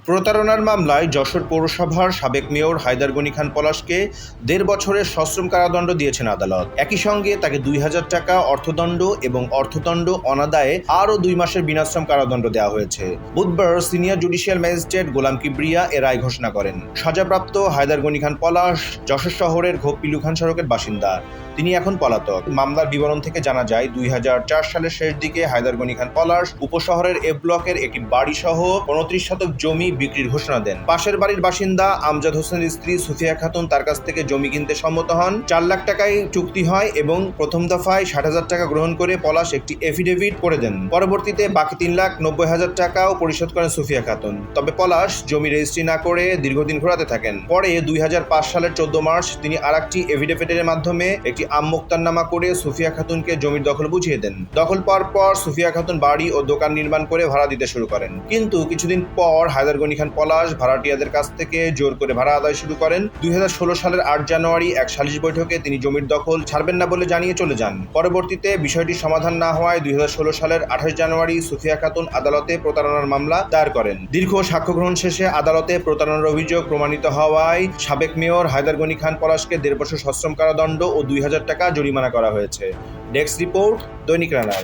প্রতারণার মামলায় যশোর পৌরসভার সাবেক মেয়র হায়দার গনি খান পলাশকে ১.৫ বছরের সশ্রম কারাদণ্ড দিয়েছেন আদালত। একই সঙ্গে তাকে ২,০০০ টাকা অর্থদণ্ড এবং অর্থদণ্ড অনাদায়ে আরও ২ মাসের বিনাশ্রম কারাদণ্ড দেওয়া হয়েছে। বুধবার সিনিয়র জুডিশিয়াল ম্যাজিস্ট্রেট গোলাম কিবরিয়া এ রায় ঘোষণা করেন। সাজাপ্রাপ্ত হায়দার গনি খান পলাশ যশোর শহরের ঘোপ-পিলু খান সড়কের বাসিন্দা। তিনি এখন পলাতক। মামলার বিবরণ থেকে জানা যায়, ২০০৪ সালের শেষ দিকে হায়দার গনি খান পলাশ উপশহরের এ ব্লকের একটি বাড়িসহ ২৯ শতক জমি বিক্রির ঘোষণা দেন। পাশের বাড়ির বাসিন্দা আমজাদ হোসেনের স্ত্রী সুফিয়া খাতুন তার কাছ থেকে জমি কিনতে সম্মত হন। ৪ লাখ টাকায় চুক্তি হয় এবং প্রথম দফায় ৬০,০০০ টাকা গ্রহণ করে পলাশ একটি এফিডেভিট করে দেন। পরবর্তীতে বাকি ৩,৯০,০০০ টাকাও পরিশোধ করেন সুফিয়া খাতুন। তবে পলাশ জমি রেজিস্ট্রি না করে দীর্ঘদিন ঘোরাতে থাকেন। পরে ২০০৫ সালের ১৪ মার্চ তিনি আরেকটি এফিডেভিটের মাধ্যমে একটি আমোক্তারনামা করে সুফিয়া খাতুনকে জমির দখল বুঝিয়ে দেন। দখল পাওয়ার পর সুফিয়া খাতুন বাড়ি ও দোকান নির্মাণ করে ভাড়া দিতে শুরু করেন। কিন্তু কিছুদিন পর হায়দার গনি খান পলাশ ভাড়াটিয়াদের কাছ থেকে জোর করে ভাড়া আদায় শুরু করেন। ২০১৬ সালের ৮ জানুয়ারি এক সালিশ বৈঠকে তিনি জমির দখল ছাড়বেন না বলে জানিয়ে চলে যান। পরবর্তীতে বিষয়টির সমাধান না হওয়ায় ২০১৬ সালের ২৮ জানুয়ারি সুফিয়া খাতুন আদালতে প্রতারণার মামলা দায়ের করেন। দীর্ঘ সাক্ষ্য গ্রহণ শেষে আদালতে প্রতারণার অভিযোগ প্রমাণিত হওয়ায় সাবেক মেয়র হায়দার গনি খান পলাশকে ১.৫ বছর সশ্রম কারাদণ্ড ও ২,০০০ টাকা জরিমানা করা হয়েছে। ডেস্ক রিপোর্ট, দৈনিক রানার।